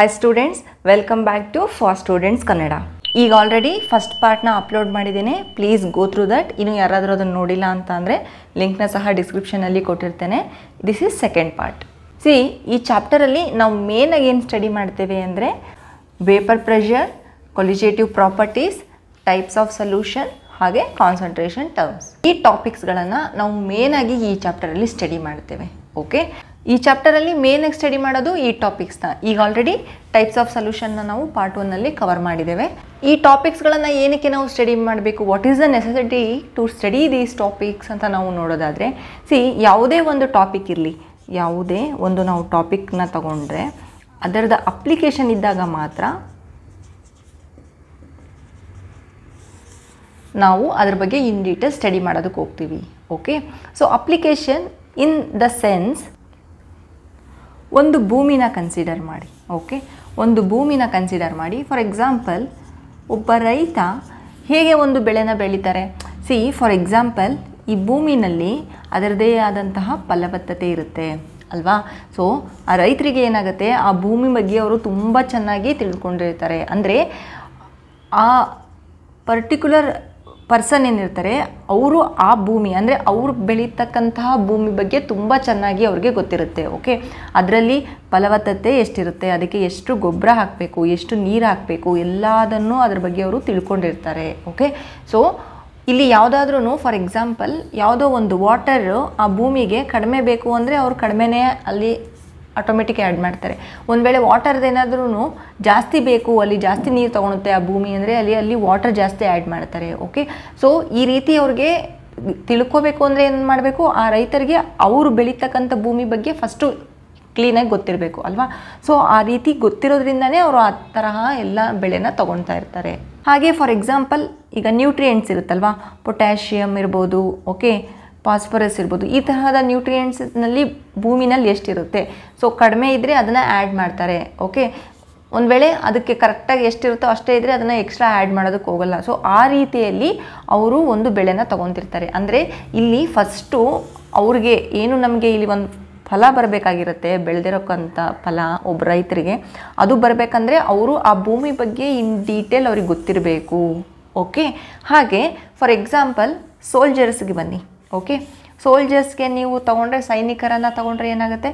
Hi students, welcome back to For Students Kannada. ಈಗ already first ಪಾರ್ಟ್ನ upload ಮಾಡಿದ್ದೀನಿ. Please go through that. ಇನ್ನು ಯಾರಾದರೂ ಅದನ್ನು ನೋಡಿಲ್ಲ ಅಂತ ಅಂದರೆ ಲಿಂಕ್ನ ಸಹ ಡಿಸ್ಕ್ರಿಪ್ಷನಲ್ಲಿ ಕೊಟ್ಟಿರ್ತೇನೆ. This is second part. ಈ ಚಾಪ್ಟರಲ್ಲಿ ನಾವು ಮೇನಾಗಿ ಏನು ಸ್ಟಡಿ ಮಾಡ್ತೇವೆ ಅಂದರೆ vapour pressure, colligative properties, types of solution ಹಾಗೆ ಕಾನ್ಸಂಟ್ರೇಷನ್ ಟರ್ಮ್ಸ್. ಈ ಟಾಪಿಕ್ಸ್ಗಳನ್ನು ನಾವು ಮೇನಾಗಿ ಈ ಚಾಪ್ಟರಲ್ಲಿ ಸ್ಟಡಿ ಮಾಡ್ತೇವೆ. ಓಕೆ, ಈ ಚಾಪ್ಟರಲ್ಲಿ ಮೇನಾಗಿ ಸ್ಟಡಿ ಮಾಡೋದು ಈ ಟಾಪಿಕ್ಸ್ನ. ಈಗ ಆಲ್ರೆಡಿ ಟೈಪ್ಸ್ ಆಫ್ ಸೊಲ್ಯೂಷನ್ನ ನಾವು ಪಾರ್ಟ್ 1ನಲ್ಲಿ ಕವರ್ ಮಾಡಿದ್ದೇವೆ. ಈ ಟಾಪಿಕ್ಸ್ಗಳನ್ನು ಏನಕ್ಕೆ ನಾವು ಸ್ಟಡಿ ಮಾಡಬೇಕು, what is the necessity to study these topics ಅಂತ ನಾವು ನೋಡೋದಾದರೆ, ಯಾವುದೇ ಒಂದು ಟಾಪಿಕ್ ಇರಲಿ, ಯಾವುದೇ ಒಂದು ನಾವು ಟಾಪಿಕ್ನ ತಗೊಂಡ್ರೆ ಅದರದ ಅಪ್ಲಿಕೇಶನ್ ಇದ್ದಾಗ ಮಾತ್ರ ನಾವು ಅದ್ರ ಬಗ್ಗೆ ಇನ್ ಡೀಟೇಲ್ ಸ್ಟಡಿ ಮಾಡೋದಕ್ಕೆ ಹೋಗ್ತೀವಿ. Okay, so application in the sense, ಒಂದು ಭೂಮಿನ ಕನ್ಸಿಡರ್ ಮಾಡಿ. ಓಕೆ, ಒಂದು ಭೂಮಿನ ಕನ್ಸಿಡರ್ ಮಾಡಿ. ಫಾರ್ ಎಕ್ಸಾಂಪಲ್, ಒಬ್ಬ ರೈತ ಹೇಗೆ ಒಂದು ಬೆಳೆನ ಬೆಳೀತಾರೆ. ಫಾರ್ ಎಕ್ಸಾಂಪಲ್, ಈ ಭೂಮಿನಲ್ಲಿ ಅದರದೇ ಆದಂತಹ ಫಲವತ್ತತೆ ಇರುತ್ತೆ ಅಲ್ವಾ. ಸೊ ಆ ರೈತರಿಗೆ ಏನಾಗುತ್ತೆ, ಆ ಭೂಮಿ ಬಗ್ಗೆ ಅವರು ತುಂಬ ಚೆನ್ನಾಗಿ ತಿಳ್ಕೊಂಡಿರ್ತಾರೆ. ಅಂದರೆ ಆ ಪರ್ಟಿಕ್ಯುಲರ್ ಪರ್ಸನ್ ಏನಿರ್ತಾರೆ ಅವರು ಆ ಭೂಮಿ ಅಂದರೆ ಅವ್ರು ಬೆಳೀತಕ್ಕಂತಹ ಭೂಮಿ ಬಗ್ಗೆ ತುಂಬ ಚೆನ್ನಾಗಿ ಅವ್ರಿಗೆ ಗೊತ್ತಿರುತ್ತೆ. ಓಕೆ, ಅದರಲ್ಲಿ ಫಲವತ್ತತೆ ಎಷ್ಟಿರುತ್ತೆ, ಅದಕ್ಕೆ ಎಷ್ಟು ಗೊಬ್ಬರ ಹಾಕಬೇಕು, ಎಷ್ಟು ನೀರು ಹಾಕಬೇಕು, ಎಲ್ಲದನ್ನು ಅದ್ರ ಬಗ್ಗೆ ಅವರು ತಿಳ್ಕೊಂಡಿರ್ತಾರೆ. ಓಕೆ, ಸೊ ಇಲ್ಲಿ ಯಾವುದಾದ್ರೂ ಫಾರ್ ಎಕ್ಸಾಂಪಲ್ ಯಾವುದೋ ಒಂದು ವಾಟರು ಆ ಭೂಮಿಗೆ ಕಡಿಮೆ ಬೇಕು ಅಂದರೆ ಅವರು ಕಡಿಮೆನೇ ಅಲ್ಲಿ ಆಟೋಮೆಟಿಕ್ ಆ್ಯಡ್ ಮಾಡ್ತಾರೆ. ಒಂದು ವೇಳೆ ವಾಟರ್ದು ಏನಾದ್ರೂ ಜಾಸ್ತಿ ಬೇಕು, ಅಲ್ಲಿ ಜಾಸ್ತಿ ನೀರು ತೊಗೊಳುತ್ತೆ ಆ ಭೂಮಿ ಅಂದರೆ ಅಲ್ಲಿ ವಾಟರ್ ಜಾಸ್ತಿ ಆ್ಯಡ್ ಮಾಡ್ತಾರೆ. ಓಕೆ, ಸೊ ಈ ರೀತಿ ಅವ್ರಿಗೆ ತಿಳ್ಕೋಬೇಕು ಅಂದರೆ ಏನು ಮಾಡಬೇಕು, ಆ ರೈತರಿಗೆ ಅವರು ಬೆಳೀತಕ್ಕಂಥ ಭೂಮಿ ಬಗ್ಗೆ ಫಸ್ಟು ಕ್ಲೀನಾಗಿ ಗೊತ್ತಿರಬೇಕು ಅಲ್ವಾ. ಸೊ ಆ ರೀತಿ ಗೊತ್ತಿರೋದ್ರಿಂದನೇ ಅವರು ಆ ತರಹ ಎಲ್ಲ ಬೆಳೆನ ತೊಗೊಳ್ತಾ ಇರ್ತಾರೆ. ಹಾಗೆ ಫಾರ್ ಎಕ್ಸಾಂಪಲ್, ಈಗ ನ್ಯೂಟ್ರಿಯೆಂಟ್ಸ್ ಇರುತ್ತಲ್ವಾ, ಪೊಟ್ಯಾಷಿಯಮ್ ಇರ್ಬೋದು, ಓಕೆ, ಫಾಸ್ಫರಸ್ ಇರ್ಬೋದು, ಈ ತರಹದ ನ್ಯೂಟ್ರಿಯೆಂಟ್ಸ್ನಲ್ಲಿ ಭೂಮಿನಲ್ಲಿ ಎಷ್ಟಿರುತ್ತೆ, ಸೊ ಕಡಿಮೆ ಇದ್ದರೆ ಅದನ್ನು ಆ್ಯಡ್ ಮಾಡ್ತಾರೆ. ಓಕೆ, ಒಂದು ವೇಳೆ ಅದಕ್ಕೆ ಕರೆಕ್ಟಾಗಿ ಎಷ್ಟಿರುತ್ತೋ ಅಷ್ಟೇ ಇದ್ದರೆ ಅದನ್ನು ಎಕ್ಸ್ಟ್ರಾ ಆ್ಯಡ್ ಮಾಡೋದಕ್ಕೆ ಹೋಗಲ್ಲ. ಸೊ ಆ ರೀತಿಯಲ್ಲಿ ಅವರು ಒಂದು ಬೆಳೆನ ತೊಗೊತಿರ್ತಾರೆ. ಅಂದರೆ ಇಲ್ಲಿ ಫಸ್ಟು ಅವ್ರಿಗೆ ಏನು, ನಮಗೆ ಇಲ್ಲಿ ಒಂದು ಫಲ ಬರಬೇಕಾಗಿರುತ್ತೆ, ಬೆಳೆದಿರೋಕ್ಕಂಥ ಫಲ ಒಬ್ಬ ರೈತರಿಗೆ ಅದು ಬರಬೇಕಂದ್ರೆ ಅವರು ಆ ಭೂಮಿ ಬಗ್ಗೆ ಇನ್ ಡೀಟೇಲ್ ಅವ್ರಿಗೆ ಗೊತ್ತಿರಬೇಕು. ಓಕೆ, ಹಾಗೆ ಫಾರ್ ಎಕ್ಸಾಂಪಲ್ ಸೋಲ್ಜರ್ಸ್ಗೆ ಬನ್ನಿ. ಓಕೆ, ಸೋಲ್ಜರ್ಸ್ಗೆ ನೀವು ತೊಗೊಂಡ್ರೆ, ಸೈನಿಕರನ್ನು ತೊಗೊಂಡ್ರೆ ಏನಾಗುತ್ತೆ,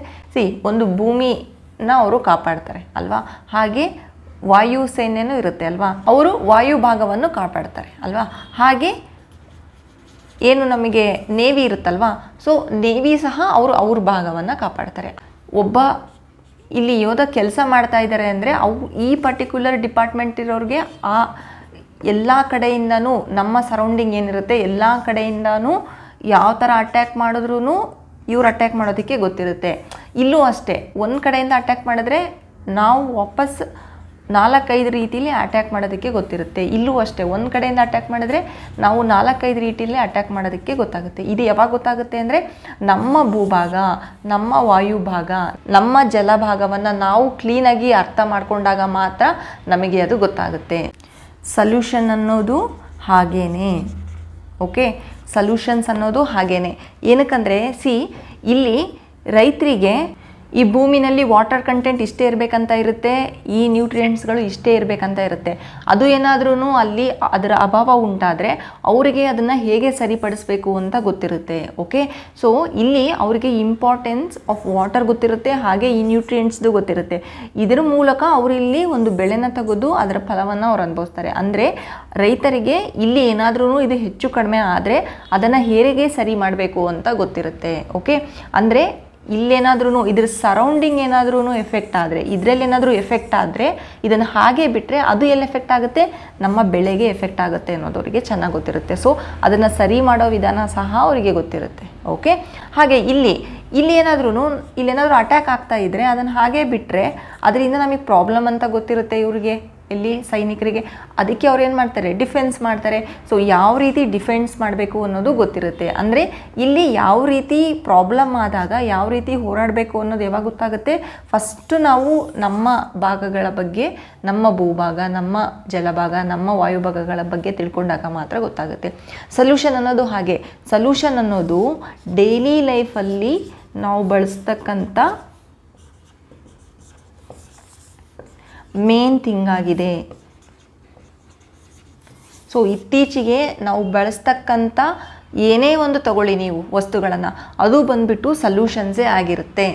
ಒಂದು ಭೂಮಿನ ಅವರು ಕಾಪಾಡ್ತಾರೆ ಅಲ್ವಾ. ಹಾಗೆ ವಾಯು ಸೇನೆಯೂ ಇರುತ್ತೆ ಅಲ್ವಾ, ಅವರು ವಾಯು ಭಾಗವನ್ನು ಕಾಪಾಡ್ತಾರೆ ಅಲ್ವಾ. ಹಾಗೆ ಏನು ನಮಗೆ ನೇವಿ ಇರುತ್ತಲ್ವಾ, ಸೊ ನೇವಿ ಸಹ ಅವ್ರ ಭಾಗವನ್ನು ಕಾಪಾಡ್ತಾರೆ. ಒಬ್ಬ ಇಲ್ಲಿ ಯೋಧ ಕೆಲಸ ಮಾಡ್ತಾ ಇದ್ದಾರೆ ಅಂದರೆ ಈ ಪರ್ಟಿಕ್ಯುಲರ್ ಡಿಪಾರ್ಟ್ಮೆಂಟ್ ಇರೋರಿಗೆ ಆ ಎಲ್ಲ ಕಡೆಯಿಂದನೂ, ನಮ್ಮ ಸರೌಂಡಿಂಗ್ ಏನಿರುತ್ತೆ ಎಲ್ಲ ಕಡೆಯಿಂದನೂ ಯಾವ ಥರ ಅಟ್ಯಾಕ್ ಮಾಡಿದ್ರೂ ಇವ್ರು ಅಟ್ಯಾಕ್ ಮಾಡೋದಕ್ಕೆ ಗೊತ್ತಿರುತ್ತೆ. ಇಲ್ಲೂ ಅಷ್ಟೇ, ಒಂದು ಕಡೆಯಿಂದ ಅಟ್ಯಾಕ್ ಮಾಡಿದ್ರೆ ನಾವು ವಾಪಸ್ 4-5 ರೀತಿಯಲ್ಲಿ ಅಟ್ಯಾಕ್ ಮಾಡೋದಕ್ಕೆ ಗೊತ್ತಿರುತ್ತೆ. ಇಲ್ಲೂ ಅಷ್ಟೇ, ಒಂದು ಕಡೆಯಿಂದ ಅಟ್ಯಾಕ್ ಮಾಡಿದ್ರೆ ನಾವು 4-5 ರೀತಿಯಲ್ಲಿ ಅಟ್ಯಾಕ್ ಮಾಡೋದಕ್ಕೆ ಗೊತ್ತಾಗುತ್ತೆ. ಇದು ಯಾವಾಗ ಗೊತ್ತಾಗುತ್ತೆ ಅಂದರೆ ನಮ್ಮ ಭೂಭಾಗ, ನಮ್ಮ ವಾಯುಭಾಗ, ನಮ್ಮ ಜಲಭಾಗವನ್ನು ನಾವು ಕ್ಲೀನಾಗಿ ಅರ್ಥ ಮಾಡ್ಕೊಂಡಾಗ ಮಾತ್ರ ನಮಗೆ ಅದು ಗೊತ್ತಾಗುತ್ತೆ. ಸೊಲ್ಯೂಷನ್ ಅನ್ನೋದು ಹಾಗೇನೆ. ಓಕೆ, ಸೊಲ್ಯೂಷನ್ಸ್ ಅನ್ನೋದು ಹಾಗೇನೆ. ಏನಕ್ಕಂದರೆ ಇಲ್ಲಿ ರೈತರಿಗೆ ಈ ಭೂಮಿನಲ್ಲಿ ವಾಟರ್ ಕಂಟೆಂಟ್ ಇಷ್ಟೇ ಇರಬೇಕಂತ ಇರುತ್ತೆ, ಈ ನ್ಯೂಟ್ರಿಯೆಂಟ್ಸ್ಗಳು ಇಷ್ಟೇ ಇರಬೇಕಂತ ಇರುತ್ತೆ. ಅದು ಏನಾದ್ರೂ ಅಲ್ಲಿ ಅದರ ಅಭಾವ ಉಂಟಾದರೆ ಅವರಿಗೆ ಅದನ್ನು ಹೇಗೆ ಸರಿಪಡಿಸ್ಬೇಕು ಅಂತ ಗೊತ್ತಿರುತ್ತೆ. ಓಕೆ, ಸೊ ಇಲ್ಲಿ ಅವರಿಗೆ ಇಂಪಾರ್ಟೆನ್ಸ್ ಆಫ್ ವಾಟರ್ ಗೊತ್ತಿರುತ್ತೆ, ಹಾಗೆ ಈ ನ್ಯೂಟ್ರಿಯೆಂಟ್ಸ್ದು ಗೊತ್ತಿರುತ್ತೆ. ಇದರ ಮೂಲಕ ಅವರು ಇಲ್ಲಿ ಒಂದು ಬೆಳೆನ ತೆಗೆದು ಅದರ ಫಲವನ್ನು ಅವ್ರು ಅನುಭವಿಸ್ತಾರೆ. ಅಂದರೆ ರೈತರಿಗೆ ಇಲ್ಲಿ ಏನಾದ್ರೂ ಇದು ಹೆಚ್ಚು ಕಡಿಮೆ ಆದರೆ ಅದನ್ನು ಹೇಗೆ ಸರಿ ಮಾಡಬೇಕು ಅಂತ ಗೊತ್ತಿರುತ್ತೆ. ಓಕೆ, ಅಂದರೆ ಇಲ್ಲೇನಾದ್ರೂ ಇದ್ರ ಸರೌಂಡಿಂಗ್ ಏನಾದ್ರೂ ಎಫೆಕ್ಟ್ ಆದರೆ, ಇದರಲ್ಲಿ ಏನಾದರೂ ಎಫೆಕ್ಟ್ ಆದರೆ ಇದನ್ನು ಹಾಗೆ ಬಿಟ್ಟರೆ ಅದು ಎಲ್ಲಿ ಎಫೆಕ್ಟ್ ಆಗುತ್ತೆ, ನಮ್ಮ ಬೆಳೆಗೆ ಎಫೆಕ್ಟ್ ಆಗುತ್ತೆ ಅನ್ನೋದು ಅವರಿಗೆ ಚೆನ್ನಾಗಿ ಗೊತ್ತಿರುತ್ತೆ. ಸೊ ಅದನ್ನು ಸರಿ ಮಾಡೋ ವಿಧಾನ ಸಹ ಅವರಿಗೆ ಗೊತ್ತಿರುತ್ತೆ. ಓಕೆ, ಹಾಗೆ ಇಲ್ಲಿ ಏನಾದರೂ ಅಟ್ಯಾಕ್ ಆಗ್ತಾ ಇದ್ದರೆ ಅದನ್ನು ಹಾಗೆ ಬಿಟ್ಟರೆ ಅದರಿಂದ ನಮಗೆ ಪ್ರಾಬ್ಲಮ್ ಅಂತ ಗೊತ್ತಿರುತ್ತೆ ಇವರಿಗೆ, ಇಲ್ಲಿ ಸೈನಿಕರಿಗೆ. ಅದಕ್ಕೆ ಅವ್ರು ಏನು ಮಾಡ್ತಾರೆ, ಡಿಫೆನ್ಸ್ ಮಾಡ್ತಾರೆ. ಸೊ ಯಾವ ರೀತಿ ಡಿಫೆನ್ಸ್ ಮಾಡಬೇಕು ಅನ್ನೋದು ಗೊತ್ತಿರುತ್ತೆ. ಅಂದರೆ ಇಲ್ಲಿ ಯಾವ ರೀತಿ ಪ್ರಾಬ್ಲಮ್ ಆದಾಗ ಯಾವ ರೀತಿ ಹೋರಾಡಬೇಕು ಅನ್ನೋದು ಯಾವಾಗ ಗೊತ್ತಾಗುತ್ತೆ, ಫಸ್ಟು ನಾವು ನಮ್ಮ ಭಾಗಗಳ ಬಗ್ಗೆ, ನಮ್ಮ ಭೂಭಾಗ, ನಮ್ಮ ಜಲಭಾಗ, ನಮ್ಮ ವಾಯುಭಾಗಗಳ ಬಗ್ಗೆ ತಿಳ್ಕೊಂಡಾಗ ಮಾತ್ರ ಗೊತ್ತಾಗುತ್ತೆ. ಸೊಲ್ಯೂಷನ್ ಅನ್ನೋದು ಹಾಗೆ. ಸೊಲ್ಯೂಷನ್ ಅನ್ನೋದು ಡೈಲಿ ಲೈಫಲ್ಲಿ ನಾವು ಬಳಸ್ತಕ್ಕಂಥ ಮೇನ್ ಥಿಂಗ್ ಆಗಿದೆ. ಸೊ ಇತ್ತೀಚೆಗೆ ನಾವು ಬಳಸ್ತಕ್ಕಂಥ ಏನೇ ಒಂದು ತಗೊಳ್ಳಿ ನೀವು ವಸ್ತುಗಳನ್ನು, ಅದು ಬಂದುಬಿಟ್ಟು ಸಲ್ಯೂಷನ್ಸೇ ಆಗಿರುತ್ತೆ.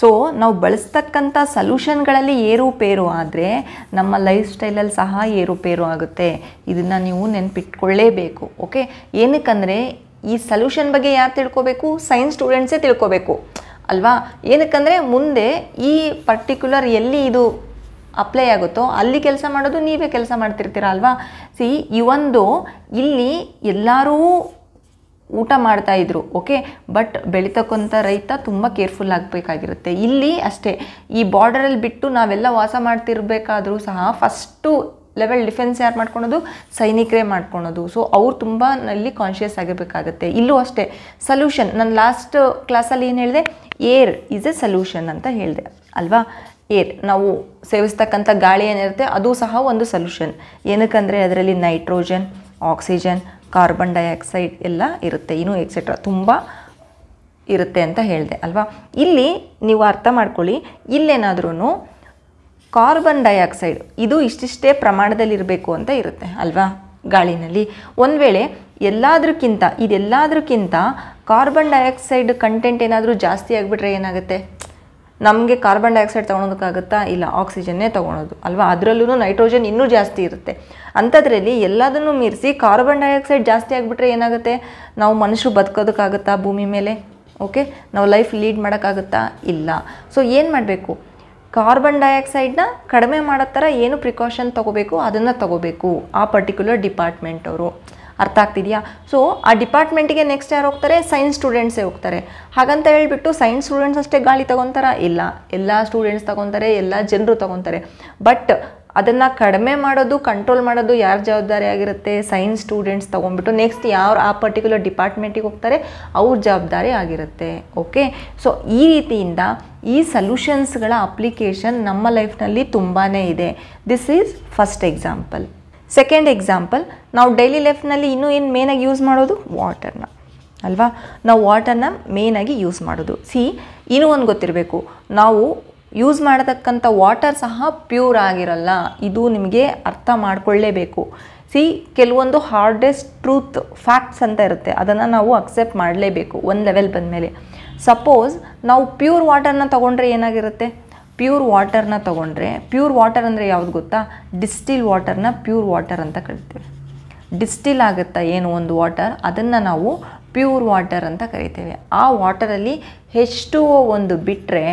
ಸೊ ನಾವು ಬಳಸ್ತಕ್ಕಂಥ ಸಲ್ಯೂಷನ್ಗಳಲ್ಲಿ ಏರುಪೇರು ಆದರೆ ನಮ್ಮ ಲೈಫ್ ಸ್ಟೈಲಲ್ಲಿ ಸಹ ಏರುಪೇರು ಆಗುತ್ತೆ. ಇದನ್ನು ನೀವು ನೆನ್ಪಿಟ್ಕೊಳ್ಳೇಬೇಕು. ಓಕೆ, ಏನಕ್ಕಂದರೆ ಈ ಸಲ್ಯೂಷನ್ ಬಗ್ಗೆ ಯಾರು ತಿಳ್ಕೊಬೇಕು? ಸೈನ್ಸ್ ಸ್ಟೂಡೆಂಟ್ಸೇ ತಿಳ್ಕೊಬೇಕು ಅಲ್ವಾ? ಏನಕ್ಕಂದರೆ ಮುಂದೆ ಈ ಪರ್ಟಿಕ್ಯುಲರ್ ಎಲ್ಲಿ ಇದು ಅಪ್ಲೈ ಆಗುತ್ತೋ ಅಲ್ಲಿ ಕೆಲಸ ಮಾಡೋದು ನೀವೇ ಕೆಲಸ ಮಾಡ್ತಿರ್ತೀರ ಅಲ್ವಾ? ಇವೊಂದು ಇಲ್ಲಿ ಎಲ್ಲರೂ ಊಟ ಮಾಡ್ತಾಯಿದ್ರು, ಓಕೆ, ಬಟ್ ಬೆಳೀತಕ್ಕಂಥ ರೈತ ತುಂಬ ಕೇರ್ಫುಲ್ ಆಗಬೇಕಾಗಿರುತ್ತೆ. ಇಲ್ಲಿ ಅಷ್ಟೇ, ಈ ಬಾರ್ಡರಲ್ಲಿ ಬಿಟ್ಟು ನಾವೆಲ್ಲ ವಾಸ ಮಾಡ್ತಿರ್ಬೇಕಾದ್ರೂ ಸಹ ಫಸ್ಟು ಲೆವೆಲ್ ಡಿಫೆನ್ಸ್ ಯಾರು ಮಾಡ್ಕೊಳೋದು? ಸೈನಿಕರೇ ಮಾಡ್ಕೊಳೋದು. ಸೊ ಅವ್ರು ತುಂಬ ಇಲ್ಲಿ ಕಾನ್ಷಿಯಸ್ ಆಗಿರಬೇಕಾಗತ್ತೆ. ಇಲ್ಲೂ ಅಷ್ಟೇ ಸಲ್ಯೂಷನ್, ನಾನು ಲಾಸ್ಟ್ ಕ್ಲಾಸಲ್ಲಿ ಏನು ಹೇಳಿದೆ? ಏರ್ ಈಸ್ ಎ ಸಲ್ಯೂಷನ್ ಅಂತ ಹೇಳಿದೆ ಅಲ್ವಾ? ಏರ್, ನಾವು ಸೇವಿಸ್ತಕ್ಕಂಥ ಗಾಳಿ ಏನಿರುತ್ತೆ ಅದು ಸಹ ಒಂದು ಸಲ್ಯೂಷನ್. ಏನಕ್ಕಂದರೆ ಅದರಲ್ಲಿ ನೈಟ್ರೋಜನ್, ಆಕ್ಸಿಜನ್, ಕಾರ್ಬನ್ ಡೈಆಕ್ಸೈಡ್ ಎಲ್ಲ ಇರುತ್ತೆ, ಇನ್ನೂ ಎಕ್ಸೆಟ್ರಾ ತುಂಬ ಇರುತ್ತೆ ಅಂತ ಹೇಳಿದೆ ಅಲ್ವಾ? ಇಲ್ಲಿ ನೀವು ಅರ್ಥ ಮಾಡ್ಕೊಳ್ಳಿ, ಇಲ್ಲೇನಾದ್ರೂ ಕಾರ್ಬನ್ ಡೈಆಕ್ಸೈಡ್ ಇದು ಇಷ್ಟಿಷ್ಟೇ ಪ್ರಮಾಣದಲ್ಲಿರಬೇಕು ಅಂತ ಇರುತ್ತೆ ಅಲ್ವಾ ಗಾಳಿನಲ್ಲಿ. ಒಂದು ವೇಳೆ ಇದೆಲ್ಲದಕ್ಕಿಂತ ಕಾರ್ಬನ್ ಡೈಆಕ್ಸೈಡ್ ಕಂಟೆಂಟ್ ಏನಾದರೂ ಜಾಸ್ತಿ ಆಗಿಬಿಟ್ರೆ ಏನಾಗುತ್ತೆ? ನಮಗೆ ಕಾರ್ಬನ್ ಡೈಆಕ್ಸೈಡ್ ತೊಗೊಳೋದಕ್ಕಾಗುತ್ತಾ? ಇಲ್ಲ, ಆಕ್ಸಿಜನ್ನೇ ತೊಗೊಳೋದು ಅಲ್ವಾ? ಅದರಲ್ಲೂ ನೈಟ್ರೋಜನ್ ಇನ್ನೂ ಜಾಸ್ತಿ ಇರುತ್ತೆ. ಅಂಥದ್ರಲ್ಲಿ ಎಲ್ಲದನ್ನು ಮೀರಿಸಿ ಕಾರ್ಬನ್ ಡೈಆಕ್ಸೈಡ್ ಜಾಸ್ತಿ ಆಗಿಬಿಟ್ರೆ ಏನಾಗುತ್ತೆ? ನಾವು ಮನುಷ್ಯರು ಬದುಕೋದಕ್ಕಾಗುತ್ತಾ ಭೂಮಿ ಮೇಲೆ? ಓಕೆ, ನಾವು ಲೈಫ್ ಲೀಡ್ ಮಾಡೋಕ್ಕಾಗುತ್ತಾ? ಇಲ್ಲ. ಸೊ ಏನು ಮಾಡಬೇಕು? ಕಾರ್ಬನ್ ಡೈಆಕ್ಸೈಡ್ನ ಕಡಿಮೆ ಮಾಡೋ ಥರ ಏನು ಪ್ರಿಕಾಷನ್ ತೊಗೋಬೇಕು ಅದನ್ನು ತೊಗೋಬೇಕು ಆ ಪರ್ಟಿಕ್ಯುಲರ್ ಡಿಪಾರ್ಟ್ಮೆಂಟ್ ಅವರು. ಅರ್ಥ ಆಗ್ತಿದೆಯಾ? ಸೊ ಆ ಡಿಪಾರ್ಟ್ಮೆಂಟಿಗೆ ನೆಕ್ಸ್ಟ್ ಯಾರು ಹೋಗ್ತಾರೆ? ಸೈನ್ಸ್ ಸ್ಟೂಡೆಂಟ್ಸೇ ಹೋಗ್ತಾರೆ. ಹಾಗಂತ ಹೇಳ್ಬಿಟ್ಟು ಸೈನ್ಸ್ ಸ್ಟೂಡೆಂಟ್ಸ್ ಅಷ್ಟೇ ಗಾಳಿ ತೊಗೊತಾರಾ? ಇಲ್ಲ, ಎಲ್ಲ ಸ್ಟೂಡೆಂಟ್ಸ್ ತೊಗೊತಾರೆ, ಎಲ್ಲ ಜನರು ತೊಗೊತಾರೆ. ಬಟ್ ಅದನ್ನು ಕಡಿಮೆ ಮಾಡೋದು, ಕಂಟ್ರೋಲ್ ಮಾಡೋದು ಯಾರು ಜವಾಬ್ದಾರಿ ಆಗಿರುತ್ತೆ? ಸೈನ್ಸ್ ಸ್ಟೂಡೆಂಟ್ಸ್ ತೊಗೊಂಡ್ಬಿಟ್ಟು ನೆಕ್ಸ್ಟ್ ಯಾರು ಆ ಪರ್ಟಿಕ್ಯುಲರ್ ಡಿಪಾರ್ಟ್ಮೆಂಟಿಗೆ ಹೋಗ್ತಾರೆ ಅವ್ರ ಜವಾಬ್ದಾರಿ ಆಗಿರುತ್ತೆ. ಓಕೆ, ಸೊ ಈ ರೀತಿಯಿಂದ ಈ ಸಲ್ಯೂಷನ್ಸ್ಗಳ ಅಪ್ಲಿಕೇಶನ್ ನಮ್ಮ ಲೈಫ್ನಲ್ಲಿ ತುಂಬಾ ಇದೆ. This is first example. Second example, ನಾವು ಡೈಲಿ ಲೈಫ್ನಲ್ಲಿ ಇನ್ನೂ ಏನು ಮೇನಾಗಿ ಯೂಸ್ ಮಾಡೋದು? ವಾಟರ್ನ ಅಲ್ವಾ? ನಾವು ವಾಟರ್ನ ಮೇನಾಗಿ ಯೂಸ್ ಮಾಡೋದು. ಇನ್ನೂ ಒಂದು ಗೊತ್ತಿರಬೇಕು, ನಾವು ಯೂಸ್ ಮಾಡತಕ್ಕಂಥ ವಾಟರ್ ಸಹ ಪ್ಯೂರ್ ಆಗಿರಲ್ಲ. ಇದು ನಿಮಗೆ ಅರ್ಥ ಮಾಡ್ಕೊಳ್ಳೇಬೇಕು. ಕೆಲವೊಂದು ಹಾರ್ಡೆಸ್ಟ್ ಟ್ರೂತ್ ಫ್ಯಾಕ್ಟ್ಸ್ ಅಂತ ಇರುತ್ತೆ, ಅದನ್ನು ನಾವು ಅಕ್ಸೆಪ್ಟ್ ಮಾಡಲೇಬೇಕು ಒಂದು ಲೆವೆಲ್ ಬಂದಮೇಲೆ. ಸಪೋಸ್ ನಾವು ಪ್ಯೂರ್ ವಾಟರ್ನ ತೊಗೊಂಡ್ರೆ ಏನಾಗಿರುತ್ತೆ? ಪ್ಯೂರ್ ವಾಟರ್ನ ತೊಗೊಂಡ್ರೆ, ಪ್ಯೂರ್ ವಾಟರ್ ಅಂದರೆ ಯಾವುದು ಗೊತ್ತಾ? ಡಿಸ್ಟಿಲ್ ವಾಟರ್ನ ಪ್ಯೂರ್ ವಾಟರ್ ಅಂತ ಕರಿತೀವಿ. ಡಿಸ್ಟಿಲ್ ಆಗುತ್ತಾ ಏನು ಒಂದು ವಾಟರ್, ಅದನ್ನು ನಾವು ಪ್ಯೂರ್ ವಾಟರ್ ಅಂತ ಕರಿತೇವೆ. ಆ ವಾಟರಲ್ಲಿ H2O ಒಂದು ಬಿಟ್ಟರೆ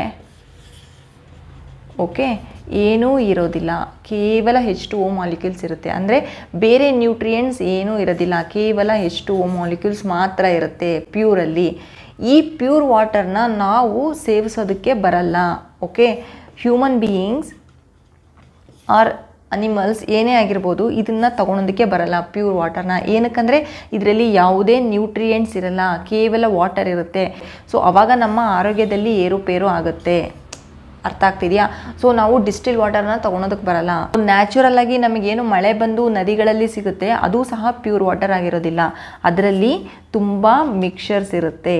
ಓಕೆ ಏನೂ ಇರೋದಿಲ್ಲ, ಕೇವಲ H2O ಮಾಲಿಕ್ಯೂಲ್ಸ್ ಇರುತ್ತೆ. ಅಂದರೆ ಬೇರೆ ನ್ಯೂಟ್ರಿಯೆಂಟ್ಸ್ ಏನೂ ಇರೋದಿಲ್ಲ, ಕೇವಲ H2O ಮಾಲಿಕ್ಯೂಲ್ಸ್ ಮಾತ್ರ ಇರುತ್ತೆ ಪ್ಯೂರಲ್ಲಿ. ಈ ಪ್ಯೂರ್ ವಾಟರ್ನ ನಾವು ಸೇವಿಸೋದಕ್ಕೆ ಬರಲ್ಲ. Okay, human beings are animals ಏನೇ ಆಗಿರ್ಬೋದು ಇದನ್ನು ತೊಗೊಳೋದಕ್ಕೆ ಬರಲ್ಲ ಪ್ಯೂರ್ ವಾಟರ್ನ. ಏನಕ್ಕಂದರೆ ಇದರಲ್ಲಿ ಯಾವುದೇ ನ್ಯೂಟ್ರಿಯೆಂಟ್ಸ್ ಇರಲ್ಲ, ಕೇವಲ ವಾಟರ್ ಇರುತ್ತೆ. ಸೊ ಆವಾಗ ನಮ್ಮ ಆರೋಗ್ಯದಲ್ಲಿ ಏರುಪೇರು ಆಗುತ್ತೆ. ಅರ್ಥ ಆಗ್ತಿದೆಯಾ? ಸೊ ನಾವು ಡಿಸ್ಟಿಲ್ ವಾಟರ್ನ ತೊಗೊಳೋದಕ್ಕೆ ಬರಲ್ಲ. ನ್ಯಾಚುರಲ್ ಆಗಿ ನಮಗೇನು ಮಳೆ ಬಂದು ನದಿಗಳಲ್ಲಿ ಸಿಗುತ್ತೆ ಅದು ಸಹ ಪ್ಯೂರ್ ವಾಟರ್ ಆಗಿರೋದಿಲ್ಲ, ಅದರಲ್ಲಿ ತುಂಬ ಮಿಕ್ಸರ್ಸ್ ಇರುತ್ತೆ.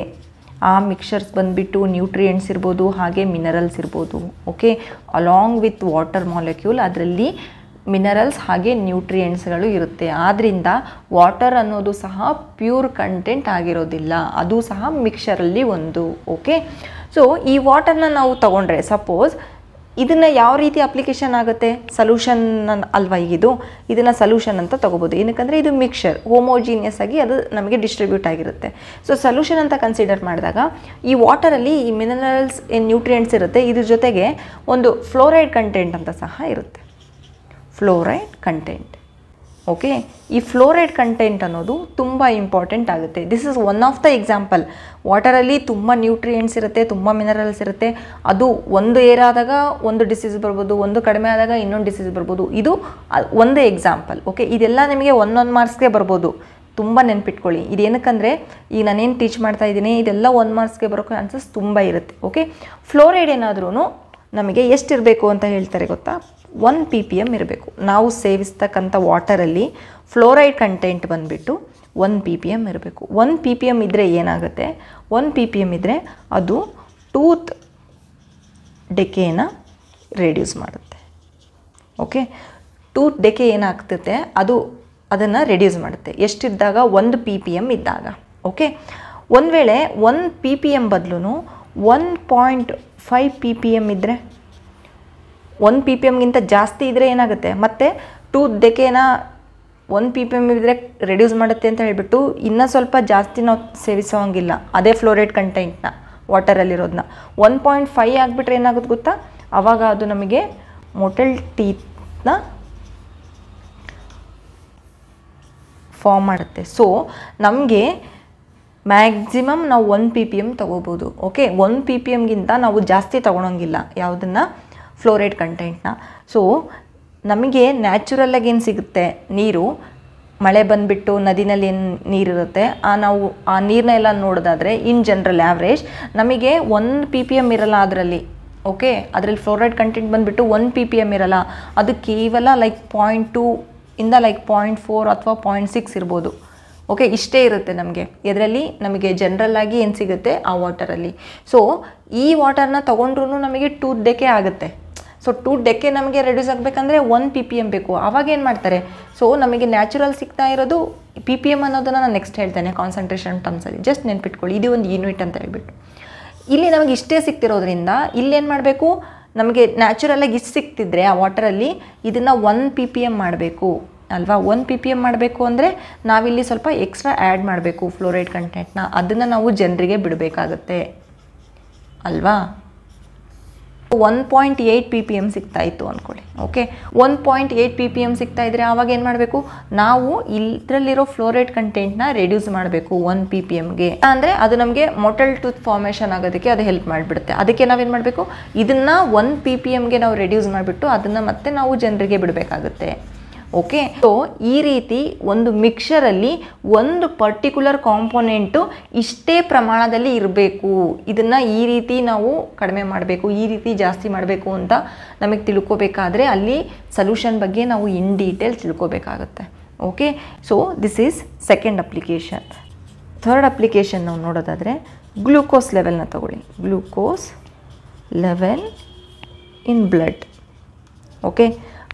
ಆ ಮಿಕ್ಸರ್ಸ್ ಬಂದುಬಿಟ್ಟು ನ್ಯೂಟ್ರಿಯೆಂಟ್ಸ್ ಇರ್ಬೋದು, ಹಾಗೆ ಮಿನರಲ್ಸ್ ಇರ್ಬೋದು. Okay, along with water molecule ಅದರಲ್ಲಿ ಮಿನರಲ್ಸ್ ಹಾಗೆ ನ್ಯೂಟ್ರಿಯೆಂಟ್ಸ್ಗಳು ಇರುತ್ತೆ. ಆದ್ದರಿಂದ ವಾಟರ್ ಅನ್ನೋದು ಸಹ ಪ್ಯೂರ್ ಕಂಟೆಂಟ್ ಆಗಿರೋದಿಲ್ಲ, ಅದು ಸಹ ಮಿಕ್ಸರಲ್ಲಿ ಒಂದು. ಓಕೆ, ಸೊ ಈ ವಾಟರ್ನ ನಾವು ತೊಗೊಂಡ್ರೆ ಸಪೋಸ್ ಇದನ್ನು ಯಾವ ರೀತಿ ಅಪ್ಲಿಕೇಶನ್ ಆಗುತ್ತೆ? ಸಲ್ಯೂಷನ್ ಅಲ್ವಾ ಇದು, ಇದನ್ನು ಸಲ್ಯೂಷನ್ ಅಂತ ತೊಗೋಬೋದು. ಏನಕ್ಕಂದರೆ ಇದು ಮಿಕ್ಸರ್ ಹೋಮೋಜಿನಿಯಸ್ ಆಗಿ ಅದು ನಮಗೆ ಡಿಸ್ಟ್ರಿಬ್ಯೂಟ್ ಆಗಿರುತ್ತೆ. ಸೊ ಸಲ್ಯೂಷನ್ ಅಂತ ಕನ್ಸಿಡರ್ ಮಾಡಿದಾಗ ಈ ವಾಟರಲ್ಲಿ ಈ ಮಿನರಲ್ಸ್ ನ್ಯೂಟ್ರಿಯೆಂಟ್ಸ್ ಇರುತ್ತೆ, ಇದ್ರ ಜೊತೆಗೆ ಒಂದು ಫ್ಲೋರೈಡ್ ಕಂಟೆಂಟ್ ಅಂತ ಸಹ ಇರುತ್ತೆ. Fluoride content. ಓಕೆ, ಈ ಫ್ಲೋರೈಡ್ ಕಂಟೆಂಟ್ ಅನ್ನೋದು ತುಂಬ ಇಂಪಾರ್ಟೆಂಟ್ ಆಗುತ್ತೆ. This is one of the example. ವಾಟರಲ್ಲಿ ತುಂಬ ನ್ಯೂಟ್ರಿಯೆಂಟ್ಸ್ ಇರುತ್ತೆ, ತುಂಬ ಮಿನರಲ್ಸ್ ಇರುತ್ತೆ. ಅದು ಒಂದು ಏರಾದಾಗ ಒಂದು ಡಿಸೀಸ್ ಬರ್ಬೋದು, ಒಂದು ಕಡಿಮೆ ಆದಾಗ ಇನ್ನೊಂದು ಡಿಸೀಸ್ ಬರ್ಬೋದು. ಇದು ಒಂದು ಎಕ್ಸಾಂಪಲ್. ಓಕೆ, ಇದೆಲ್ಲ ನಿಮಗೆ 1 ಮಾರ್ಕ್ಸ್ಗೆ ಬರ್ಬೋದು, ತುಂಬ ನೆನ್ಪಿಟ್ಕೊಳ್ಳಿ. ಇದೇನಕ್ಕಂದರೆ ಈಗ ನಾನೇನು ಟೀಚ್ ಮಾಡ್ತಾ ಇದ್ದೀನಿ ಇದೆಲ್ಲ 1 ಮಾರ್ಕ್ಸ್ಗೆ ಬರೋ ಚಾನ್ಸಸ್ ತುಂಬ ಇರುತ್ತೆ. ಓಕೆ, ಫ್ಲೋರೈಡ್ ಏನಾದ್ರೂ ನಮಗೆ ಎಷ್ಟಿರಬೇಕು ಅಂತ ಹೇಳ್ತಾರೆ ಗೊತ್ತಾ? 1 ppm ಇರಬೇಕು. ನಾವು ಸೇವಿಸ್ತಕ್ಕಂಥ ವಾಟರಲ್ಲಿ ಫ್ಲೋರೈಡ್ ಕಂಟೆಂಟ್ ಬಂದುಬಿಟ್ಟು 1 ppm ಇರಬೇಕು. 1 ppm ಇದ್ದರೆ ಏನಾಗುತ್ತೆ? 1 ppm ಇದ್ದರೆ ಅದು ಟೂತ್ ಡೆಕೇನ ರೆಡ್ಯೂಸ್ ಮಾಡುತ್ತೆ. ಓಕೆ. ಟೂತ್ ಡೆಕೆ ಏನಾಗ್ತದೆ ಅದನ್ನು ರೆಡ್ಯೂಸ್ ಮಾಡುತ್ತೆ ಎಷ್ಟಿದ್ದಾಗ 1 ppm ಇದ್ದಾಗ. ಓಕೆ. ಒಂದು ವೇಳೆ 1 ppm ಬದಲು 1.5 ppm ಇದ್ದರೆ, 1 ppmಗಿಂತ ಜಾಸ್ತಿ ಇದ್ದರೆ ಏನಾಗುತ್ತೆ, ಮತ್ತು ಟೂತ್ ಡೆಕೆನ 1 ppm ಇದ್ದರೆ ರೆಡ್ಯೂಸ್ ಮಾಡುತ್ತೆ ಅಂತ ಹೇಳಿಬಿಟ್ಟು ಇನ್ನೂ ಸ್ವಲ್ಪ ಜಾಸ್ತಿ ನಾವು ಸೇವಿಸೋಂಗಿಲ್ಲ ಅದೇ ಫ್ಲೋರೈಡ್ ಕಂಟೆಂಟ್ನ ವಾಟರಲ್ಲಿರೋದನ್ನ. 1.5 ಆಗಿಬಿಟ್ರೆ ಏನಾಗುತ್ತೆ ಗೊತ್ತಾ, ಆವಾಗ ಅದು ನಮಗೆ ಮೊಟಲ್ ಟೀತ್ನ ಫಾರ್ಮ್ ಮಾಡುತ್ತೆ. ಸೊ ನಮಗೆ ಮ್ಯಾಕ್ಸಿಮಮ್ ನಾವು 1 ppm ತೊಗೋಬೋದು. ಓಕೆ. 1 ppmಗಿಂತ ನಾವು ಜಾಸ್ತಿ ತೊಗೊಳಂಗಿಲ್ಲ ಯಾವುದನ್ನು, ಫ್ಲೋರೈಡ್ ಕಂಟೆಂಟ್ನ. ಸೊ ನಮಗೆ ನ್ಯಾಚುರಲ್ಲಾಗಿ ಏನು ಸಿಗುತ್ತೆ, ನೀರು ಮಳೆ ಬಂದುಬಿಟ್ಟು ನದಿನಲ್ಲಿ ಏನು ನೀರಿರುತ್ತೆ ನಾವು ಆ ನೀರನ್ನೆಲ್ಲ ನೋಡೋದಾದರೆ ಇನ್ ಜನರಲ್ ಆ್ಯಾವ್ರೇಜ್ ನಮಗೆ 1 ppm ಇರಲ್ಲ ಅದರಲ್ಲಿ. ಓಕೆ. ಅದರಲ್ಲಿ ಫ್ಲೋರೈಡ್ ಕಂಟೆಂಟ್ ಬಂದುಬಿಟ್ಟು 1 ppm ಇರಲ್ಲ, ಅದು ಕೇವಲ ಲೈಕ್ 0.2 ಇಂದ ಲೈಕ್ 0.4 ಅಥವಾ 0.6 ಇರ್ಬೋದು. ಓಕೆ. ಇಷ್ಟೇ ಇರುತ್ತೆ ನಮಗೆ ಇದರಲ್ಲಿ, ನಮಗೆ ಜನರಲ್ಲಾಗಿ ಏನು ಸಿಗುತ್ತೆ ಆ ವಾಟರಲ್ಲಿ. ಸೊ ಈ ವಾಟರ್ನ ತೊಗೊಂಡ್ರೂ ನಮಗೆ ಟೂತ್ ಡೆಕೆ ಆಗುತ್ತೆ. ಸೊ ಟೂತ್ ಡೆಕೆ ನಮಗೆ ರೆಡ್ಯೂಸ್ ಆಗಬೇಕಂದ್ರೆ 1 ppm ಬೇಕು. ಆವಾಗ ಏನು ಮಾಡ್ತಾರೆ, ಸೊ ನಮಗೆ ನ್ಯಾಚುರಲ್ ಸಿಗ್ತಾ ಇರೋದು ppm ಅನ್ನೋದನ್ನು ನಾನು ನೆಕ್ಸ್ಟ್ ಹೇಳ್ತೇನೆ ಕಾನ್ಸಂಟ್ರೇಷನ್ ಟರ್ಮ್ಸಲ್ಲಿ, ಜಸ್ಟ್ ನೆನ್ಪಿಟ್ಕೊಳ್ಳಿ, ಇದು ಒಂದು ಯೂನಿಟ್ ಅಂತ ಹೇಳ್ಬಿಟ್ಟು. ಇಲ್ಲಿ ನಮಗೆ ಇಷ್ಟೇ ಸಿಗ್ತಿರೋದ್ರಿಂದ ಇಲ್ಲೇನು ಮಾಡಬೇಕು, ನಮಗೆ ನ್ಯಾಚುರಲಾಗಿ ಇಷ್ಟು ಸಿಗ್ತಿದ್ರೆ ಆ ವಾಟರಲ್ಲಿ ಇದನ್ನು 1 ppm ಮಾಡಬೇಕು ಅಲ್ವಾ. 1 ppm ಮಾಡಬೇಕು ಅಂದರೆ ನಾವಿಲ್ಲಿ ಸ್ವಲ್ಪ ಎಕ್ಸ್ಟ್ರಾ ಆ್ಯಡ್ ಮಾಡಬೇಕು ಫ್ಲೋರೈಡ್ ಕಂಟೆಂಟ್ನ, ಅದನ್ನು ನಾವು ಜನರಿಗೆ ಬಿಡಬೇಕಾಗತ್ತೆ ಅಲ್ವಾ. 1.8 ppm ಸಿಗ್ತಾಯಿತ್ತು ಅಂದ್ಕೊಳ್ಳಿ. ಓಕೆ. 1.8 ppm ಸಿಗ್ತಾಯಿದ್ರೆ ಆವಾಗ ಏನು ಮಾಡಬೇಕು, ನಾವು ಇದರಲ್ಲಿರೋ ಫ್ಲೋರೈಡ್ ಕಂಟೆಂಟ್ನ ರೆಡ್ಯೂಸ್ ಮಾಡಬೇಕು 1 ppmಗೆ. ಅಂದರೆ ಅದು ನಮಗೆ ಮೊಟಲ್ ಟೂತ್ ಫಾರ್ಮೇಷನ್ ಆಗೋದಕ್ಕೆ ಅದು ಹೆಲ್ಪ್ ಮಾಡಿಬಿಡುತ್ತೆ. ಅದಕ್ಕೆ ನಾವೇನು ಮಾಡಬೇಕು, ಇದನ್ನು 1 ppmಗೆ ನಾವು ರೆಡ್ಯೂಸ್ ಮಾಡಿಬಿಟ್ಟು ಅದನ್ನು ಮತ್ತೆ ನಾವು ಜನರಿಗೆ ಬಿಡಬೇಕಾಗುತ್ತೆ. ಓಕೆ. ಸೊ ಈ ರೀತಿ ಒಂದು ಮಿಕ್ಸರಲ್ಲಿ ಒಂದು ಪರ್ಟಿಕ್ಯುಲರ್ ಕಾಂಪೊನೆಂಟು ಇಷ್ಟೇ ಪ್ರಮಾಣದಲ್ಲಿ ಇರಬೇಕು, ಇದನ್ನು ಈ ರೀತಿ ನಾವು ಕಡಿಮೆ ಮಾಡಬೇಕು, ಈ ರೀತಿ ಜಾಸ್ತಿ ಮಾಡಬೇಕು ಅಂತ ನಮಗೆ ತಿಳ್ಕೊಬೇಕಾದ್ರೆ ಅಲ್ಲಿ ಸೊಲ್ಯೂಷನ್ ಬಗ್ಗೆ ನಾವು ಇನ್ ಡೀಟೇಲ್ ತಿಳ್ಕೊಬೇಕಾಗುತ್ತೆ. Okay. So this is second application. Third application ನಾವು ನೋಡೋದಾದರೆ ಗ್ಲೂಕೋಸ್ ಲೆವೆಲ್ನ ತಗೊಳ್ಳಿ. Glucose level in blood. Okay.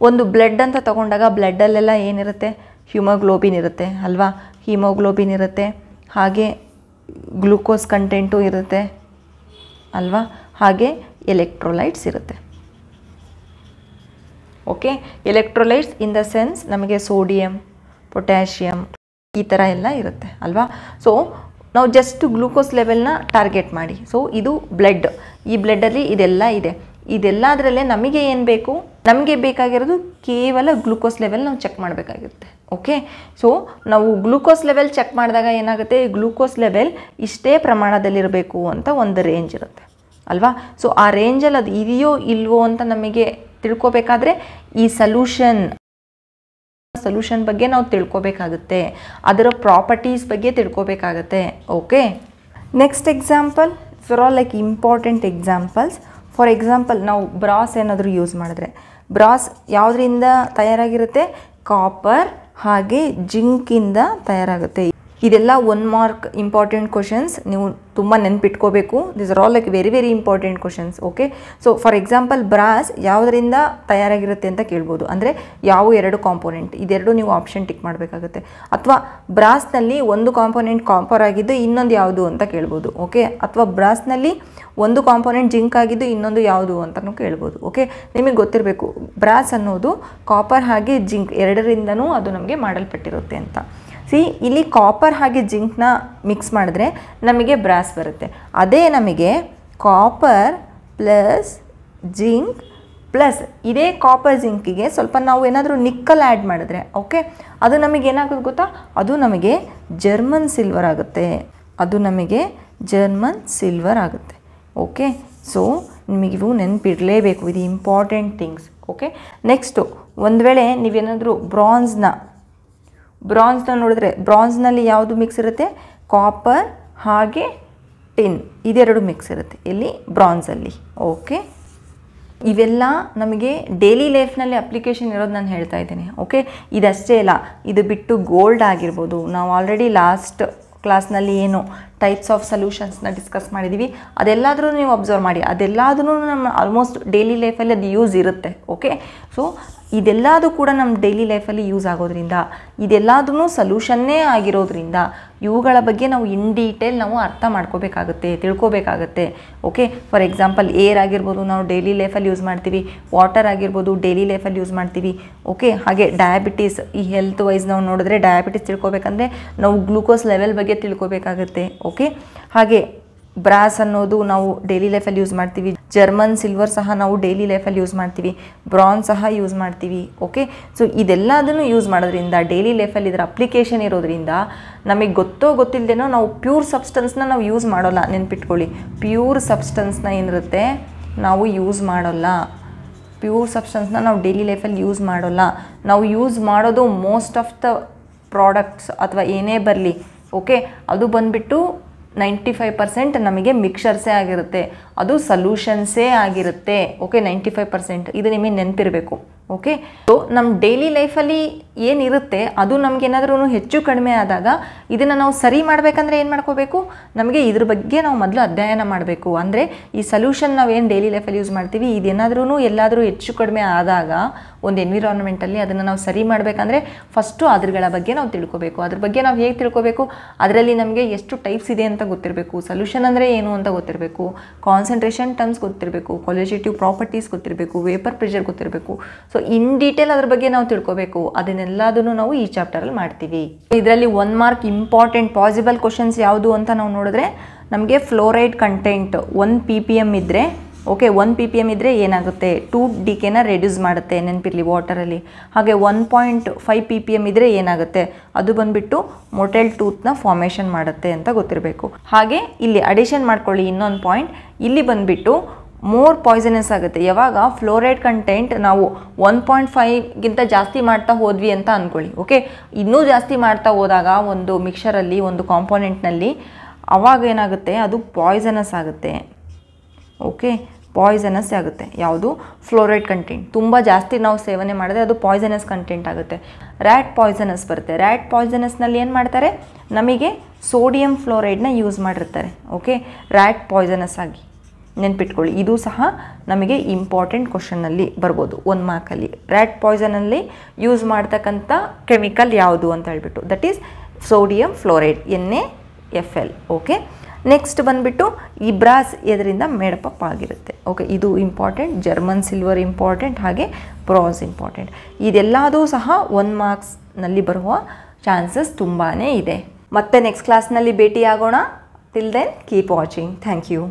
ಒಂದು ಬ್ಲಡ್ ಅಂತ ತಗೊಂಡಾಗ ಬ್ಲಡ್ಡಲ್ಲೆಲ್ಲ ಏನಿರುತ್ತೆ, ಹಿಮೋಗ್ಲೋಬಿನ್ ಇರುತ್ತೆ ಅಲ್ವಾ. ಹಿಮೋಗ್ಲೋಬಿನ್ ಇರುತ್ತೆ, ಹಾಗೆ ಗ್ಲೂಕೋಸ್ ಕಂಟೆಂಟು ಇರುತ್ತೆ ಅಲ್ವಾ, ಹಾಗೆ ಎಲೆಕ್ಟ್ರೋಲೈಟ್ಸ್ ಇರುತ್ತೆ. Okay. Electrolytes in the sense ನಮಗೆ ಸೋಡಿಯಂ, ಪೊಟ್ಯಾಷಿಯಮ್ ಈ ಥರ ಎಲ್ಲ ಇರುತ್ತೆ ಅಲ್ವಾ. ಸೊ ನಾವು ಜಸ್ಟ್ ಗ್ಲೂಕೋಸ್ ಲೆವೆಲ್ನ ಟಾರ್ಗೆಟ್ ಮಾಡಿ. ಸೊ ಇದು ಬ್ಲಡ್, ಈ ಬ್ಲಡ್ಡಲ್ಲಿ ಇದೆಲ್ಲ ಇದೆ. ಇದೆಲ್ಲದರಲ್ಲೇ ನಮಗೆ ಏನು ಬೇಕು, ನಮಗೆ ಬೇಕಾಗಿರೋದು ಕೇವಲ ಗ್ಲೂಕೋಸ್ ಲೆವೆಲ್ ನಾವು ಚೆಕ್ ಮಾಡಬೇಕಾಗಿರುತ್ತೆ. ಓಕೆ. ಸೊ ನಾವು ಗ್ಲೂಕೋಸ್ ಲೆವೆಲ್ ಚೆಕ್ ಮಾಡಿದಾಗ ಏನಾಗುತ್ತೆ, ಗ್ಲೂಕೋಸ್ ಲೆವೆಲ್ ಇಷ್ಟೇ ಪ್ರಮಾಣದಲ್ಲಿರಬೇಕು ಅಂತ ಒಂದು ರೇಂಜ್ ಇರುತ್ತೆ ಅಲ್ವಾ. ಸೊ ಆ ರೇಂಜಲ್ಲಿ ಅದು ಇದೆಯೋ ಇಲ್ವೋ ಅಂತ ನಮಗೆ ತಿಳ್ಕೊಬೇಕಾದ್ರೆ ಈ ಸೊಲ್ಯೂಷನ್ ಬಗ್ಗೆ ನಾವು ತಿಳ್ಕೊಬೇಕಾಗುತ್ತೆ, ಅದರ ಪ್ರಾಪರ್ಟೀಸ್ ಬಗ್ಗೆ ತಿಳ್ಕೊಬೇಕಾಗತ್ತೆ. Okay. Next example for all like important examples. For example ನಾವು ಬ್ರಾಸ್ ಏನಾದರೂ ಯೂಸ್ ಮಾಡಿದ್ರೆ, ಬ್ರಾಸ್ ಯಾವುದರಿಂದ ತಯಾರಾಗಿರುತ್ತೆ, ಕಾಪರ್ ಹಾಗೆ ಜಿಂಕಿಂದ ತಯಾರಾಗುತ್ತೆ. ಇದೆಲ್ಲ 1 ಮಾರ್ಕ್ ಇಂಪಾರ್ಟೆಂಟ್ ಕ್ವಶನ್ಸ್, ನೀವು ತುಂಬ ನೆನ್ಪಿಟ್ಕೋಬೇಕು. This are all like very very important questions. Okay. So for example brass ಯಾವುದರಿಂದ ತಯಾರಾಗಿರುತ್ತೆ ಅಂತ ಕೇಳ್ಬೋದು, ಅಂದರೆ ಯಾವ 2 ಕಾಂಪೋನೆಂಟ್, ಇದೆರಡು ನೀವು ಆಪ್ಷನ್ ಟಿಕ್ ಮಾಡಬೇಕಾಗುತ್ತೆ. ಅಥವಾ ಬ್ರಾಸ್ನಲ್ಲಿ ಒಂದು ಕಾಂಪೋನೆಂಟ್ ಕಾಪರ್ ಆಗಿದ್ದು ಇನ್ನೊಂದು ಯಾವುದು ಅಂತ ಕೇಳ್ಬೋದು. ಓಕೆ. ಅಥವಾ ಬ್ರಾಸ್ನಲ್ಲಿ ಒಂದು ಕಾಂಪೋನೆಂಟ್ ಜಿಂಕ್ ಆಗಿದ್ದು ಇನ್ನೊಂದು ಯಾವುದು ಅಂತಲೂ ಕೇಳ್ಬೋದು. ಓಕೆ. ನಿಮಗೆ ಗೊತ್ತಿರಬೇಕು ಬ್ರಾಸ್ ಅನ್ನೋದು ಕಾಪರ್ ಹಾಗೆ ಜಿಂಕ್ ಎರಡರಿಂದನೂ ಅದು ನಮಗೆ ಮಾಡಲ್ಪಟ್ಟಿರುತ್ತೆ ಅಂತ. ಇಲ್ಲಿ ಕಾಪರ್ ಹಾಗೆ ಜಿಂಕ್ನ ಮಿಕ್ಸ್ ಮಾಡಿದ್ರೆ ನಮಗೆ ಬ್ರಾಸ್ ಬರುತ್ತೆ. ಅದೇ ನಮಗೆ ಕಾಪರ್ ಪ್ಲಸ್ ಜಿಂಕ್ ಪ್ಲಸ್ ಇದೇ ಕಾಪರ್ ಜಿಂಕಿಗೆ ಸ್ವಲ್ಪ ನಾವು ಏನಾದರೂ ನಿಕ್ಕಲ್ ಆ್ಯಡ್ ಮಾಡಿದ್ರೆ, ಓಕೆ, ಅದು ನಮಗೆ ಏನಾಗುತ್ತೆ ಗೊತ್ತಾ, ಅದು ನಮಗೆ ಜರ್ಮನ್ ಸಿಲ್ವರ್ ಆಗುತ್ತೆ. ಆಗುತ್ತೆ. ಓಕೆ. ಸೊ ನಿಮಗಿವು ನೆನಪಿಡಲೇಬೇಕು, ಇದು ಇಂಪಾರ್ಟೆಂಟ್ ಥಿಂಗ್ಸ್. ಓಕೆ. ನೆಕ್ಸ್ಟು ಒಂದು ವೇಳೆ ನೀವೇನಾದರೂ ಬ್ರಾನ್ಸ್ನ ನೋಡಿದ್ರೆ, ಬ್ರಾನ್ಸ್ನಲ್ಲಿ ಯಾವುದು ಮಿಕ್ಸ್ ಇರುತ್ತೆ, ಕಾಪರ್ ಹಾಗೆ ಟಿನ್ ಇದೆರಡು ಮಿಕ್ಸ್ ಇರುತ್ತೆ ಇಲ್ಲಿ ಬ್ರಾನ್ಸಲ್ಲಿ. ಓಕೆ. ಇವೆಲ್ಲ ನಮಗೆ ಡೈಲಿ ಲೈಫ್ನಲ್ಲಿ ಅಪ್ಲಿಕೇಶನ್ ಇರೋದು ನಾನು ಹೇಳ್ತಾ ಇದ್ದೀನಿ. ಓಕೆ. ಇದಷ್ಟೇ ಇಲ್ಲ, ಇದು ಬಿಟ್ಟು ಗೋಲ್ಡ್ ಆಗಿರ್ಬೋದು. ನಾವು ಆಲ್ರೆಡಿ ಲಾಸ್ಟ್ ಕ್ಲಾಸ್ನಲ್ಲಿ ಏನು ಟೈಪ್ಸ್ ಆಫ್ ಸೊಲ್ಯೂಷನ್ಸ್ನ ಡಿಸ್ಕಸ್ ಮಾಡಿದ್ದೀವಿ. ಅದೆಲ್ಲಾದರೂ ನೀವು ಅಬ್ಸರ್ವ್ ಮಾಡಿ, ಅದೆಲ್ಲದೂ ನಮ್ಮ ಆಲ್ಮೋಸ್ಟ್ ಡೈಲಿ ಲೈಫಲ್ಲಿ ಅದು ಯೂಸ್ ಇರುತ್ತೆ. ಓಕೆ, ಸೊ ಇದೆಲ್ಲದೂ ಕೂಡ ನಮ್ಮ ಡೈಲಿ ಲೈಫಲ್ಲಿ ಯೂಸ್ ಆಗೋದ್ರಿಂದ, ಇದೆಲ್ಲದೂ ಸೊಲ್ಯೂಷನ್ನೇ ಆಗಿರೋದ್ರಿಂದ ಇವುಗಳ ಬಗ್ಗೆ ನಾವು ಇನ್ ಡೀಟೇಲ್ ನಾವು ಅರ್ಥ ಮಾಡ್ಕೋಬೇಕಾಗುತ್ತೆ, ತಿಳ್ಕೊಬೇಕಾಗತ್ತೆ. ಓಕೆ, ಫಾರ್ ಎಕ್ಸಾಂಪಲ್ ಏರ್ ಆಗಿರ್ಬೋದು ನಾವು ಡೈಲಿ ಲೈಫಲ್ಲಿ ಯೂಸ್ ಮಾಡ್ತೀವಿ, ವಾಟರ್ ಆಗಿರ್ಬೋದು ಡೈಲಿ ಲೈಫಲ್ಲಿ ಯೂಸ್ ಮಾಡ್ತೀವಿ. ಓಕೆ, ಹಾಗೆ ಡಯಾಬಿಟೀಸ್, ಈ ಹೆಲ್ತ್ ವೈಸ್ ನಾವು ನೋಡಿದ್ರೆ ಡಯಾಬಿಟೀಸ್ ತಿಳ್ಕೊಬೇಕಂದ್ರೆ ನಾವು ಗ್ಲೂಕೋಸ್ ಲೆವೆಲ್ ಬಗ್ಗೆ ತಿಳ್ಕೊಬೇಕಾಗುತ್ತೆ. ಓಕೆ, ಹಾಗೆ ಬ್ರಾಸ್ ಅನ್ನೋದು ನಾವು ಡೈಲಿ ಲೈಫಲ್ಲಿ ಯೂಸ್ ಮಾಡ್ತೀವಿ, ಜರ್ಮನ್ ಸಿಲ್ವರ್ ಸಹ ನಾವು ಡೈಲಿ ಲೈಫಲ್ಲಿ ಯೂಸ್ ಮಾಡ್ತೀವಿ, ಬ್ರಾನ್ಸ್ ಸಹ ಯೂಸ್ ಮಾಡ್ತೀವಿ. ಓಕೆ, ಸೊ ಇದೆಲ್ಲದನ್ನು ಯೂಸ್ ಮಾಡೋದ್ರಿಂದ ಡೈಲಿ ಲೈಫಲ್ಲಿ ಇದರ ಅಪ್ಲಿಕೇಶನ್ ಇರೋದ್ರಿಂದ ನಮಗೆ ಗೊತ್ತಿಲ್ಲದೇನೋ ನಾವು ಪ್ಯೂರ್ ಸಬ್ಸ್ಟೆನ್ಸ್ನ ನಾವು ಯೂಸ್ ಮಾಡೋಲ್ಲ. ನೆನ್ಪಿಟ್ಕೊಳ್ಳಿ, ಪ್ಯೂರ್ ಸಬ್ಸ್ಟೆನ್ಸ್ನ ಏನಿರುತ್ತೆ ನಾವು ಯೂಸ್ ಮಾಡೋಲ್ಲ. ಪ್ಯೂರ್ ಸಬ್ಸ್ಟೆನ್ಸ್ನ ನಾವು ಡೈಲಿ ಲೈಫಲ್ಲಿ ಯೂಸ್ ಮಾಡೋಲ್ಲ. ನಾವು ಯೂಸ್ ಮಾಡೋದು ಮೋಸ್ಟ್ ಆಫ್ ದ ಪ್ರಾಡಕ್ಟ್ಸ್ ಅಥವಾ ಏನೇ ಬರಲಿ, ಓಕೆ, ಅದು ಬಂದುಬಿಟ್ಟು 95% ನಮಗೆ ಮಿಕ್ಸರ್ಸೇ ಆಗಿರುತ್ತೆ, ಅದು ಸೊಲ್ಯೂಷನ್ಸೇ ಆಗಿರುತ್ತೆ. ಓಕೆ, 95% ಇದು ನಿಮಗೆ ನೆನಪಿರಬೇಕು. ಓಕೆ, ಸೊ ನಮ್ಮ ಡೈಲಿ ಲೈಫಲ್ಲಿ ಏನಿರುತ್ತೆ ಅದು ನಮಗೇನಾದ್ರೂ ಹೆಚ್ಚು ಕಡಿಮೆ ಆದಾಗ ಇದನ್ನು ನಾವು ಸರಿ ಮಾಡಬೇಕಂದ್ರೆ ಏನು ಮಾಡ್ಕೋಬೇಕು, ನಮಗೆ ಇದ್ರ ಬಗ್ಗೆ ನಾವು ಮೊದಲು ಅಧ್ಯಯನ ಮಾಡಬೇಕು. ಅಂದರೆ ಈ ಸೊಲ್ಯೂಷನ್ ನಾವು ಏನು ಡೈಲಿ ಲೈಫಲ್ಲಿ ಯೂಸ್ ಮಾಡ್ತೀವಿ ಇದೇನಾದ್ರೂ ಎಲ್ಲಾದರೂ ಹೆಚ್ಚು ಕಡಿಮೆ ಆದಾಗ ಒಂದು ಎನ್ವಿರಾನ್ಮೆಂಟಲ್ಲಿ ಅದನ್ನು ನಾವು ಸರಿ ಮಾಡಬೇಕಂದ್ರೆ ಫಸ್ಟು ಅದ್ರಗಳ ಬಗ್ಗೆ ನಾವು ತಿಳ್ಕೊಬೇಕು. ಅದ್ರ ಬಗ್ಗೆ ನಾವು ಹೇಗೆ ತಿಳ್ಕೊಬೇಕು, ಅದರಲ್ಲಿ ನಮಗೆ ಎಷ್ಟು ಟೈಪ್ಸ್ ಇದೆ ಅಂತ ಗೊತ್ತಿರಬೇಕು, ಸೊಲ್ಯೂಷನ್ ಅಂದರೆ ಏನು ಅಂತ ಗೊತ್ತಿರಬೇಕು, ಕಾನ್ಸಂಟ್ರೇಷನ್ ಟರ್ಮ್ಸ್ ಗೊತ್ತಿರಬೇಕು, ಕ್ವಾಲಿಟೇಟಿವ್ ಪ್ರಾಪರ್ಟೀಸ್ ಗೊತ್ತಿರಬೇಕು, ವೇಪರ್ ಪ್ರೆಷರ್ ಗೊತ್ತಿರಬೇಕು. ಸೊ ಇನ್ ಡೀಟೇಲ್ ಅದ್ರ ಬಗ್ಗೆ ನಾವು ತಿಳ್ಕೊಬೇಕು. ಅದನ್ನೆಲ್ಲದನ್ನು ನಾವು ಈ ಚಾಪ್ಟರಲ್ಲಿ ಮಾಡ್ತೀವಿ. ಇದರಲ್ಲಿ 1 ಮಾರ್ಕ್ ಇಂಪಾರ್ಟೆಂಟ್ ಪಾಸಿಬಲ್ ಕ್ವಶನ್ಸ್ ಯಾವುದು ಅಂತ ನಾವು ನೋಡಿದ್ರೆ ನಮಗೆ ಫ್ಲೋರೈಡ್ ಕಂಟೆಂಟ್ 1 ppm ಇದ್ದರೆ, ಓಕೆ, 1 ppm ಇದ್ದರೆ ಏನಾಗುತ್ತೆ 2 ಡಿಕೆನ ರೆಡ್ಯೂಸ್ ಮಾಡುತ್ತೆ, ನೆನಪಿರಲಿ ವಾಟರಲ್ಲಿ. ಹಾಗೆ 1.5 ppm ಇದ್ದರೆ ಏನಾಗುತ್ತೆ, ಅದು ಬಂದುಬಿಟ್ಟು ಮೊಟೆಲ್ ಟೂತ್ನ ಫಾರ್ಮೇಷನ್ ಮಾಡುತ್ತೆ ಅಂತ ಗೊತ್ತಿರಬೇಕು. ಹಾಗೆ ಇಲ್ಲಿ ಅಡಿಷನ್ ಮಾಡ್ಕೊಳ್ಳಿ ಇನ್ನೊಂದು ಪಾಯಿಂಟ್, ಇಲ್ಲಿ ಬಂದುಬಿಟ್ಟು ಮೋರ್ ಪಾಯ್ಸನಸ್ ಆಗುತ್ತೆ ಯಾವಾಗ ಫ್ಲೋರೈಡ್ ಕಂಟೆಂಟ್ ನಾವು 1.5ಗಿಂತ ಜಾಸ್ತಿ ಮಾಡ್ತಾ ಹೋದ್ವಿ ಅಂತ ಅಂದ್ಕೊಳ್ಳಿ. ಓಕೆ, ಇನ್ನೂ ಜಾಸ್ತಿ ಮಾಡ್ತಾ ಹೋದಾಗ ಒಂದು ಮಿಕ್ಸರಲ್ಲಿ ಒಂದು ಕಾಂಪೋನೆಂಟ್ನಲ್ಲಿ ಅವಾಗ ಏನಾಗುತ್ತೆ ಅದು ಪಾಯ್ಸನಸ್ ಆಗುತ್ತೆ. ಓಕೆ, ಪಾಯ್ಸನಸ್ ಆಗುತ್ತೆ ಯಾವುದು ಫ್ಲೋರೈಡ್ ಕಂಟೆಂಟ್ ತುಂಬ ಜಾಸ್ತಿ ನಾವು ಸೇವನೆ ಮಾಡಿದ್ರೆ ಅದು ಪಾಯ್ಸನಸ್ ಕಂಟೆಂಟ್ ಆಗುತ್ತೆ. ರ್ಯಾಟ್ ಪಾಯ್ಸನಸ್ ಬರುತ್ತೆ. ರ್ಯಾಟ್ ಪಾಯ್ಸನಸ್ನಲ್ಲಿ ಏನು ಮಾಡ್ತಾರೆ, ನಮಗೆ ಸೋಡಿಯಂ ಫ್ಲೋರೈಡ್ನ ಯೂಸ್ ಮಾಡಿರ್ತಾರೆ. ಓಕೆ, ರ್ಯಾಟ್ ಪಾಯ್ಸನಸ್ ಆಗಿ ನೆನ್ಪಿಟ್ಕೊಳ್ಳಿ. ಇದು ಸಹ ನಮಗೆ ಇಂಪಾರ್ಟೆಂಟ್ ಕ್ವಶನ್ನಲ್ಲಿ ಬರ್ಬೋದು 1 ಮಾರ್ಕಲ್ಲಿ. ರ್ಯಾಟ್ ಪಾಯ್ಸನಲ್ಲಿ ಯೂಸ್ ಮಾಡ್ತಕ್ಕಂಥ ಕೆಮಿಕಲ್ ಯಾವುದು ಅಂತ ಹೇಳ್ಬಿಟ್ಟು, that is sodium fluoride NaFl. Okay, next ಬಂದುಬಿಟ್ಟು ಈ ಬ್ರಾಸ್ ಇದರಿಂದ ಮೇಡಪ್ ಆಗಿರುತ್ತೆ. ಓಕೆ, ಇದು ಇಂಪಾರ್ಟೆಂಟ್. ಜರ್ಮನ್ ಸಿಲ್ವರ್ ಇಂಪಾರ್ಟೆಂಟ್, ಹಾಗೆ ಬ್ರಾನ್ಸ್ ಇಂಪಾರ್ಟೆಂಟ್. ಇದೆಲ್ಲದೂ ಸಹ 1 ಮಾರ್ಕ್ಸ್ನಲ್ಲಿ ಬರುವ ಚಾನ್ಸಸ್ ತುಂಬಾ ಇದೆ. ಮತ್ತೆ ನೆಕ್ಸ್ಟ್ ಕ್ಲಾಸ್ನಲ್ಲಿ ಭೇಟಿಯಾಗೋಣ. Till then keep watching. Thank you.